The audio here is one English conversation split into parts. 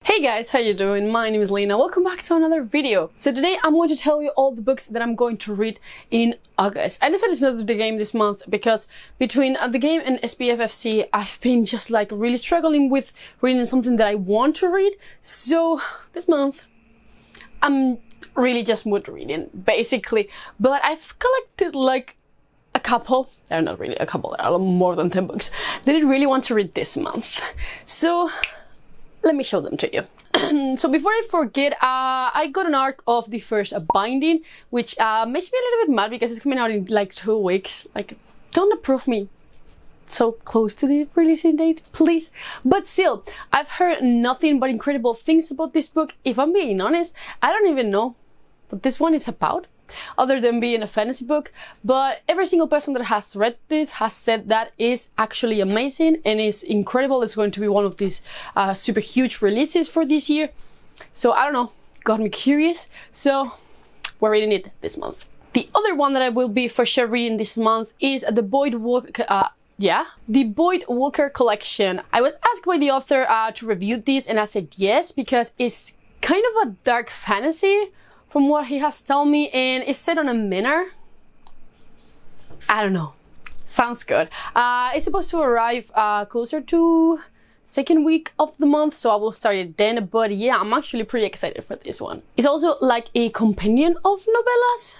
Hey guys, how you doing? My name is Lena. Welcome back to another video. So today I'm going to tell you all the books that I'm going to read in August. I decided to not do the game this month because between the game and SPFFC, I've been just like really struggling with reading something that I want to read. So this month, I'm really just mood reading, basically. But I've collected like a couple, not really a couple, more than 10 books that I really want to read this month. So let me show them to you. So before I forget, I got an arc of the first binding, which makes me a little bit mad because it's coming out in like 2 weeks. Like, don't approve me so close to the releasing date, please. But still, I've heard nothing but incredible things about this book. If I'm being honest, I don't even know what this one is about, other than being a fantasy book, but every single person that has read this has said that is actually amazing and is incredible. It's going to be one of these super huge releases for this year. So I don't know, got me curious. So we're reading it this month. The other one that I will be for sure reading this month is the Voidwalker. The Voidwalker Collection. I was asked by the author to review this, and I said yes because it's kind of a dark fantasy from what he has told me, and it's set on a manor. I don't know. Sounds good. It's supposed to arrive closer to second week of the month, so I will start it then. But yeah, I'm actually pretty excited for this one. It's also like a companion of novellas,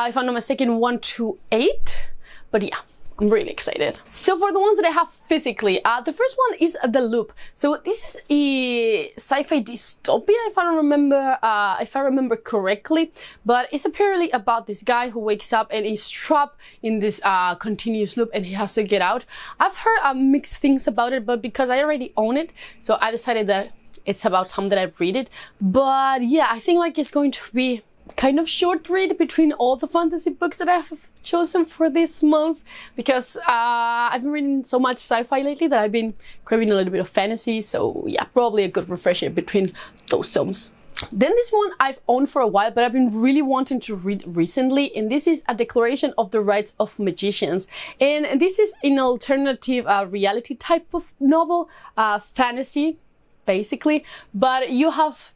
if I'm not mistaken, 1 to 8. But yeah, I'm really excited. So for the ones that I have physically, the first one is The Loop. So this is a sci-fi dystopia, if I remember correctly. But it's apparently about this guy who wakes up and is trapped in this continuous loop, and he has to get out. I've heard mixed things about it, but because I already own it, so I decided that it's about time that I read it. But yeah, I think like it's going to be kind of short read between all the fantasy books that I have chosen for this month, because I've been reading so much sci-fi lately that I've been craving a little bit of fantasy. So yeah, probably a good refresher between those tomes. Then this one I've owned for a while, but I've been really wanting to read recently, and this is A Declaration of the Rights of Magicians. And this is an alternative reality type of novel, fantasy basically, but you have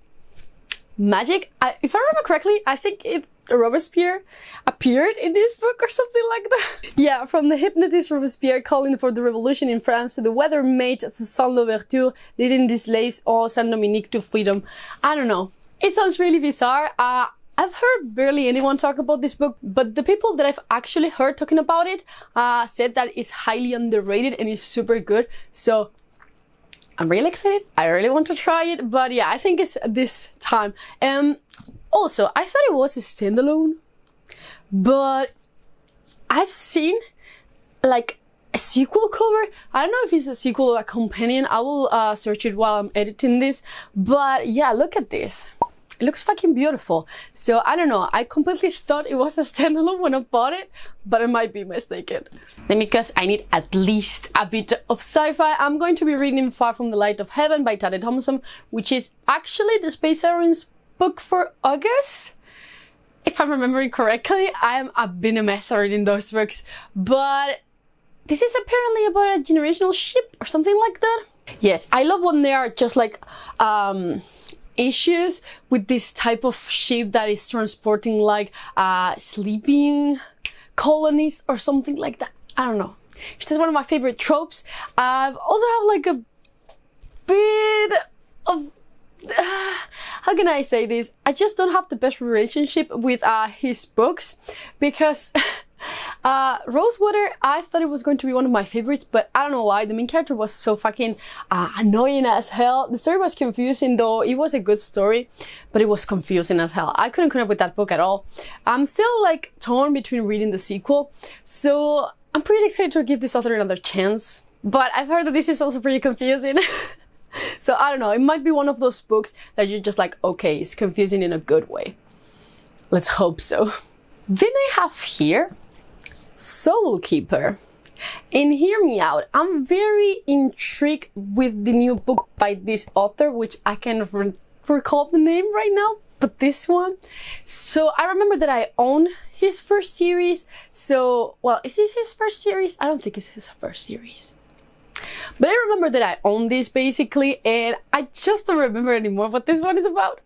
magic. If I remember correctly, I think Robespierre appeared in this book or something like that. Yeah, from the hypnotist Robespierre calling for the revolution in France to the weather mage to Saint Louverture leading the slaves or Saint Dominique to freedom. I don't know. It sounds really bizarre. I've heard barely anyone talk about this book, but the people that I've actually heard talking about it said that it's highly underrated and is super good. So I'm really excited. I really want to try it, but yeah, I think it's this time. Also, I thought it was a standalone, but I've seen like a sequel cover. I don't know if it's a sequel or a companion. I will search it while I'm editing this. But yeah, look at this. It looks fucking beautiful. So I don't know, I completely thought it was a standalone when I bought it, but I might be mistaken. Then because I need at least a bit of sci-fi, I'm going to be reading Far From the Light of Heaven by Tade Thompson, which is actually the Space Sirens book for August. If I'm remembering correctly, I've been a mess reading those books, but this is apparently about a generational ship or something like that. Yes, I love when they are just like issues with this type of ship that is transporting like sleeping colonies or something like that. I don't know. It's just one of my favorite tropes. I've also have like a bit of how can I say this? I just don't have the best relationship with his books, because Rosewater, I thought it was going to be one of my favorites, but I don't know why. The main character was so fucking annoying as hell. The story was confusing, though it was a good story, but it was confusing as hell. I couldn't connect with that book at all. I'm still like torn between reading the sequel, so I'm pretty excited to give this author another chance. But I've heard that this is also pretty confusing. So I don't know, it might be one of those books that you're just like, okay, it's confusing in a good way. Let's hope so. Then I have here Soul Keeper. And hear me out, I'm very intrigued with the new book by this author, which I can't recall the name right now, but this one. So I remember that I own his first series. So, well, is this his first series? I don't think it's his first series. But I remember that I own this basically, and I just don't remember anymore what this one is about.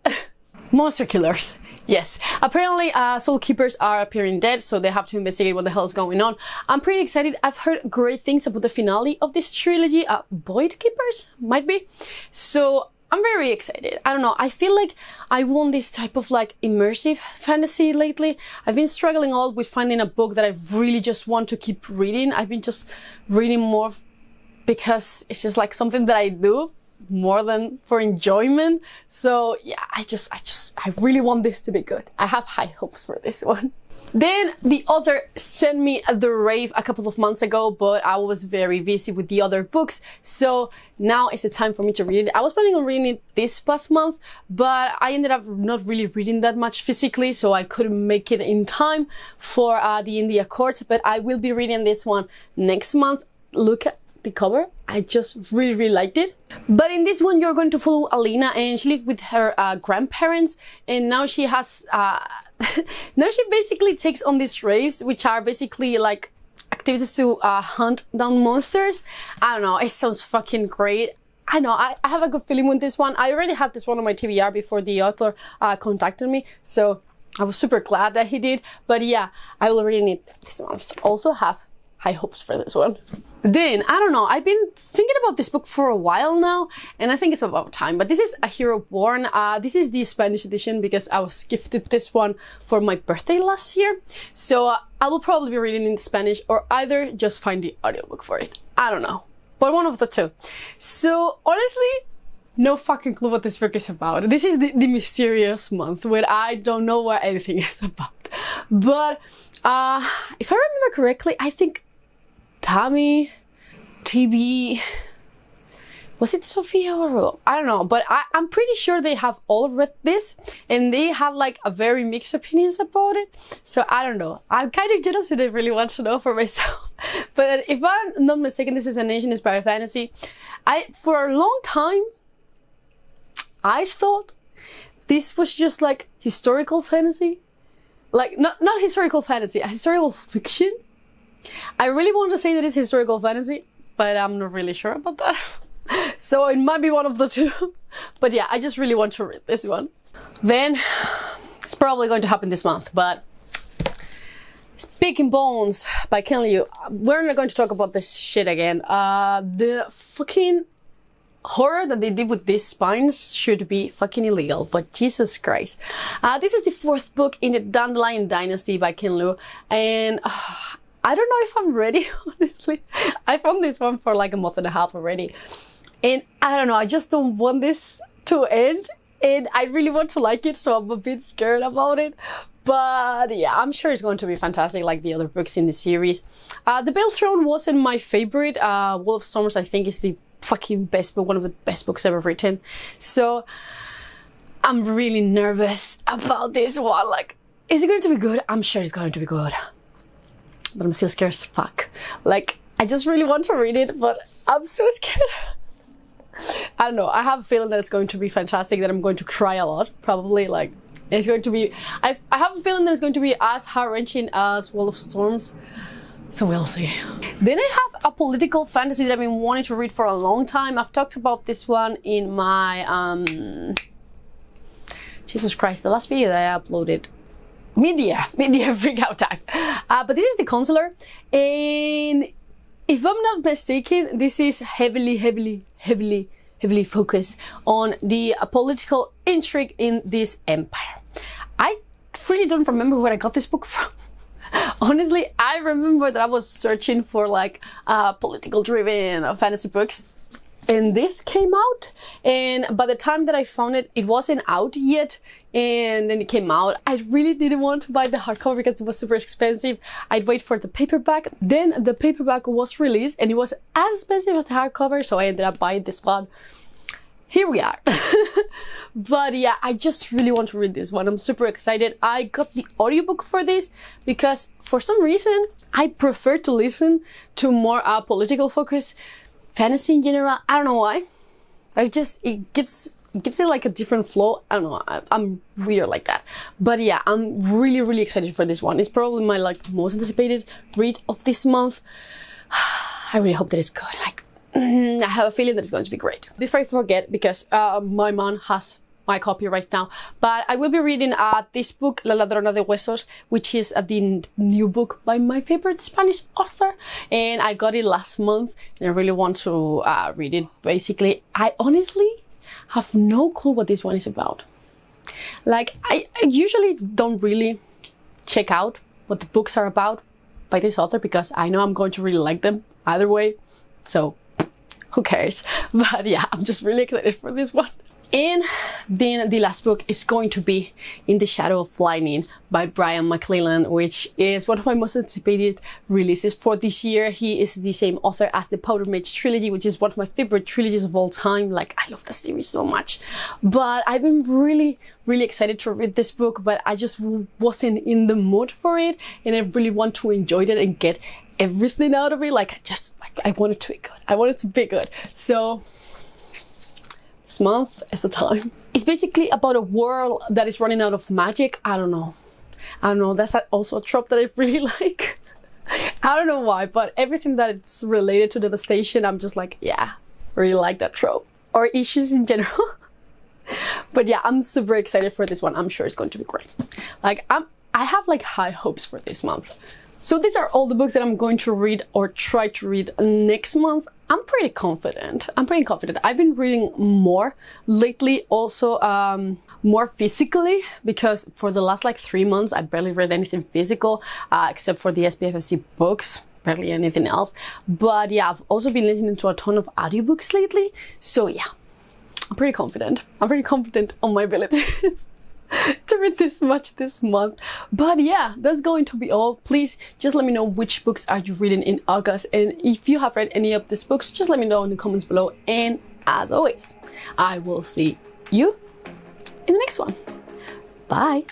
Monster killers. Yes, apparently soul keepers are appearing dead, so they have to investigate what the hell is going on. I'm pretty excited. I've heard great things about the finale of this trilogy. Void keepers, might be. So I'm very excited. I don't know, I feel like I want this type of like immersive fantasy lately. I've been struggling a lot with finding a book that I really just want to keep reading. I've been just reading more because it's just like something that I do more than for enjoyment. So yeah, I really want this to be good. I have high hopes for this one. Then the author sent me the Rave a couple of months ago, but I was very busy with the other books, so now is the time for me to read it. I was planning on reading it this past month, but I ended up not really reading that much physically, so I couldn't make it in time for the India Court, but I will be reading this one next month. Look at the cover. I just really liked it. But in this one, you're going to follow Lena, and she lived with her grandparents, and now she has now she basically takes on these raves, which are basically like activities to hunt down monsters. I don't know, it sounds fucking great. I know, I have a good feeling with this one. I already had this one on my TBR before the author contacted me, so I was super glad that he did. But yeah, I will read it this month. Also have high hopes for this one. Then, I don't know, I've been thinking about this book for a while now, and I think it's about time, but this is A Hero Born. This is the Spanish edition because I was gifted this one for my birthday last year. So I will probably be reading in Spanish, or either just find the audiobook for it. I don't know, but one of the two. So honestly, no fucking clue what this book is about. This is the mysterious month where I don't know what anything is about. But if I remember correctly, I think Tammy, TB, was it Sophia or I don't know, but I'm pretty sure they have all read this and they have like a very mixed opinions about it. So I don't know. I'm kind of jealous and I really want to know for myself. But if I'm not mistaken, this is an Asian-inspired fantasy. For a long time, I thought this was just like historical fantasy. Like, not historical fantasy, a historical fiction. I really want to say that it's historical fantasy, but I'm not really sure about that. So it might be one of the two. But yeah, I just really want to read this one. Then, it's probably going to happen this month, but Speaking Bones by Ken Liu. We're not going to talk about this shit again. The fucking horror that they did with these spines should be fucking illegal, but Jesus Christ. This is the 4th book in the Dandelion Dynasty by Ken Liu, and I don't know if I'm ready, honestly. I found this one for like a month and a half already, and I don't know, I just don't want this to end, and I really want to like it, so I'm a bit scared about it. But yeah, I'm sure it's going to be fantastic like the other books in the series. The Veiled Throne wasn't my favorite. Wall of Storms, I think, is the fucking best book, one of the best books ever written. So I'm really nervous about this one. Like, is it going to be good? I'm sure it's going to be good, but I'm still scared as fuck. Like, I just really want to read it, but I'm so scared. I don't know, I have a feeling that it's going to be fantastic, that I'm going to cry a lot, probably. Like, it's going to be, I have a feeling that it's going to be as heart-wrenching as Wall of Storms. So we'll see. Then I have a political fantasy that I've been wanting to read for a long time. I've talked about this one in my, Jesus Christ, the last video that I uploaded. Media freak out time. But this is the Consular. And if I'm not mistaken, this is heavily focused on the political intrigue in this empire. I really don't remember where I got this book from. Honestly, I remember that I was searching for like political driven fantasy books, and this came out, and by the time that I found it, it wasn't out yet, and then it came out. I really didn't want to buy the hardcover because it was super expensive. I'd wait for the paperback. Then the paperback was released and it was as expensive as the hardcover, so I ended up buying this one. Here we are. But yeah, I just really want to read this one. I'm super excited. I got the audiobook for this because for some reason I prefer to listen to more political focus fantasy in general. I don't know why. It gives it like a different flow. I don't know. I'm weird like that. But yeah, I'm really excited for this one. It's probably my like most anticipated read of this month. I really hope that it's good. Like, I have a feeling that it's going to be great. Before I forget, because my mom has my copy right now, but I will be reading this book, La Ladrona de Huesos, which is the new book by my favorite Spanish author, and I got it last month and I really want to read it. Basically, I honestly have no clue what this one is about. Like, I usually don't really check out what the books are about by this author because I know I'm going to really like them either way, so who cares? But yeah, I'm just really excited for this one. And then the last book is going to be In the Shadow of Lightning by Brian McClellan, which is one of my most anticipated releases for this year. He is the same author as the Powder Mage trilogy, which is one of my favorite trilogies of all time. Like, I love that series so much. But I've been really excited to read this book, but I just wasn't in the mood for it, and I really want to enjoy it and get everything out of it. Like, I want it to be good. I want it to be good. So this month is the time. It's basically about a world that is running out of magic. I don't know. That's also a trope that I really like. I don't know why, but everything that is related to devastation, I'm just like, yeah, really like that trope. Or issues in general. But yeah, I'm super excited for this one. I'm sure it's going to be great. Like, I have like high hopes for this month. So these are all the books that I'm going to read or try to read next month. I'm pretty confident. I've been reading more lately, also more physically, because for the last like 3 months, I barely read anything physical, except for the SPFFC books, barely anything else. But yeah, I've also been listening to a ton of audiobooks lately. So yeah, I'm pretty confident. I'm pretty confident on my abilities to read this much this month. But yeah, that's going to be all. Please just let me know which books are you reading in August, and if you have read any of these books, just let me know in the comments below. And as always, I will see you in the next one. Bye.